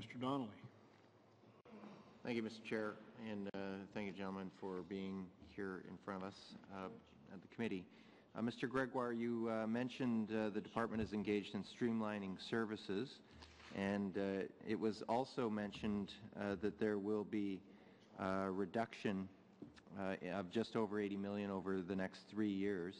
Mr. Donnelly. Thank you, Mr. Chair, and thank you, gentlemen, for being here in front of us at the committee. Mr. Gregoire, you mentioned the department is engaged in streamlining services, and it was also mentioned that there will be a reduction of just over $80 million over the next 3 years.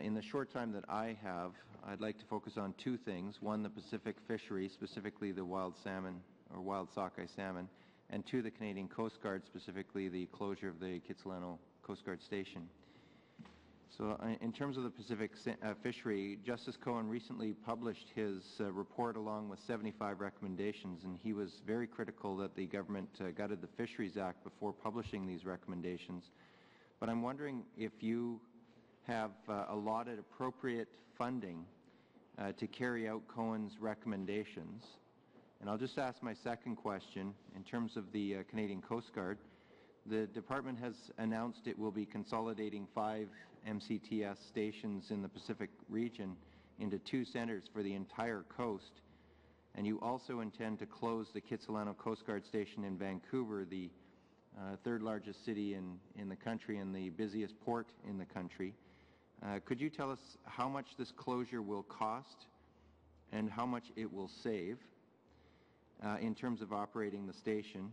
In the short time that I have, I'd like to focus on two things. One, the Pacific fisheries, specifically the wild salmon or wild sockeye salmon, and two, the Canadian Coast Guard, specifically the closure of the Kitsilano Coast Guard Station. So in terms of the Pacific fishery, Justice Cohen recently published his report along with 75 recommendations, and he was very critical that the government gutted the Fisheries Act before publishing these recommendations. But I'm wondering if you have allotted appropriate funding to carry out Cohen's recommendations. And I'll just ask my second question. In terms of the Canadian Coast Guard, the department has announced it will be consolidating 5 MCTS stations in the Pacific region into 2 centres for the entire coast. And you also intend to close the Kitsilano Coast Guard Station in Vancouver, the third largest city in the country and the busiest port in the country. Could you tell us how much this closure will cost and how much it will save in terms of operating the station?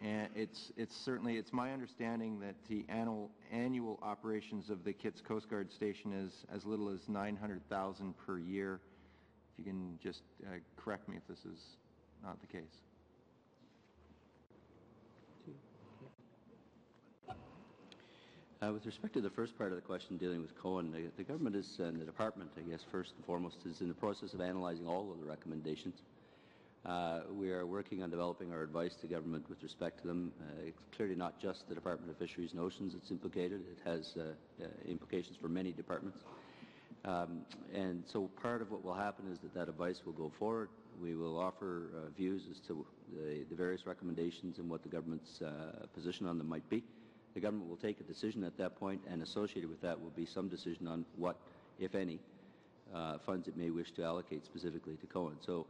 And it's my understanding that the annual operations of the Kit's Coast Guard Station is as little as $900,000 per year. If you can just correct me if this is not the case. With respect to the first part of the question dealing with Cohen, the government is, and the department, I guess, first and foremost, is in the process of analysing all of the recommendations. We are working on developing our advice to government with respect to them. It's clearly not just the Department of Fisheries and Oceans that's implicated. It has implications for many departments. And so part of what will happen is that advice will go forward. We will offer views as to the various recommendations and what the government's position on them might be. The government will take a decision at that point, and associated with that will be some decision on what, if any, funds it may wish to allocate specifically to Cohen. So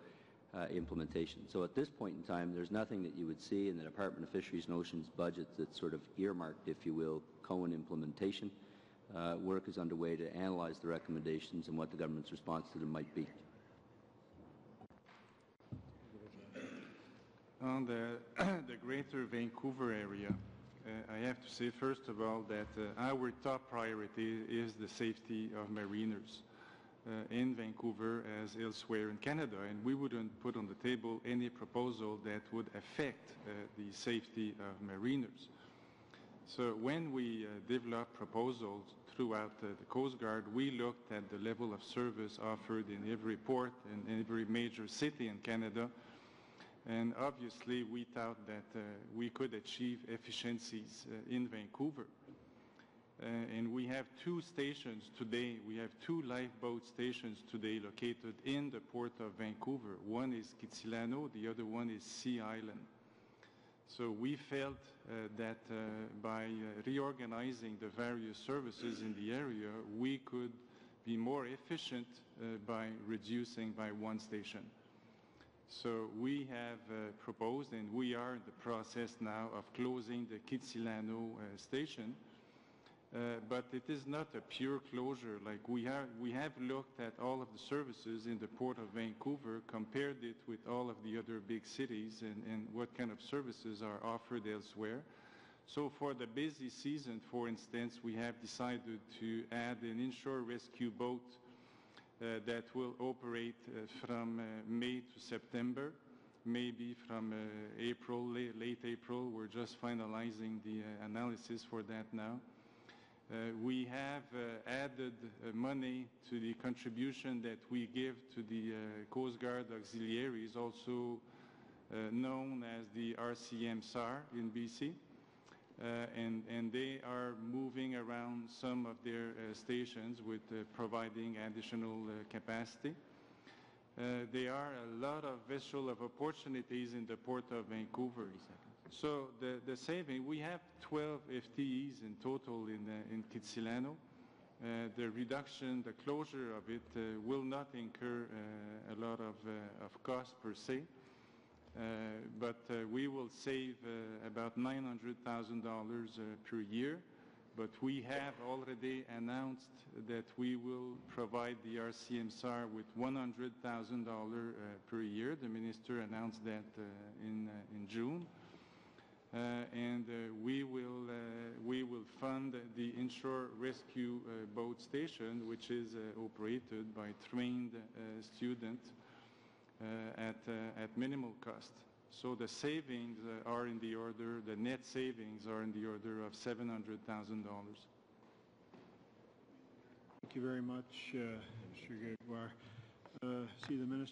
implementation. So at this point in time, there's nothing that you would see in the Department of Fisheries and Oceans budget that's sort of earmarked, if you will, Cohen implementation. Work is underway to analyze the recommendations and what the government's response to them might be. On the Greater Vancouver area, I have to say first of all that our top priority is the safety of mariners in Vancouver as elsewhere in Canada, and we wouldn't put on the table any proposal that would affect the safety of mariners. So when we developed proposals throughout the Coast Guard, we looked at the level of service offered in every port and every major city in Canada, and obviously we thought that we could achieve efficiencies in Vancouver. And we have 2 stations today. We have 2 lifeboat stations today located in the port of Vancouver. One is Kitsilano, the other one is Sea Island. So we felt that by reorganizing the various services in the area, we could be more efficient by reducing by 1 station. So we have proposed, and we are in the process now of closing the Kitsilano station. But it is not a pure closure. Like we have looked at all of the services in the Port of Vancouver, compared it with all of the other big cities and what kind of services are offered elsewhere. So for the busy season, for instance, we have decided to add an inshore rescue boat that will operate from May to September, maybe from April, late April. We're just finalizing the analysis for that now. We have added money to the contribution that we give to the Coast Guard auxiliaries, also known as the RCM SAR in BC. And they are moving around some of their stations with providing additional capacity. There are a lot of vessel of opportunities in the Port of Vancouver. So the saving, we have 12 FTEs in total in Kitsilano. The reduction, the closure of it will not incur a lot of cost per se. but we will save about $900,000 per year. But we have already announced that we will provide the RCMSR with $100,000 per year. The minister announced that in June. And we will fund the inshore rescue boat station, which is operated by trained students at minimal cost. So the savings are in the order, the net savings are in the order of $700,000. Thank you very much, Mr. Gregoire. See the minister.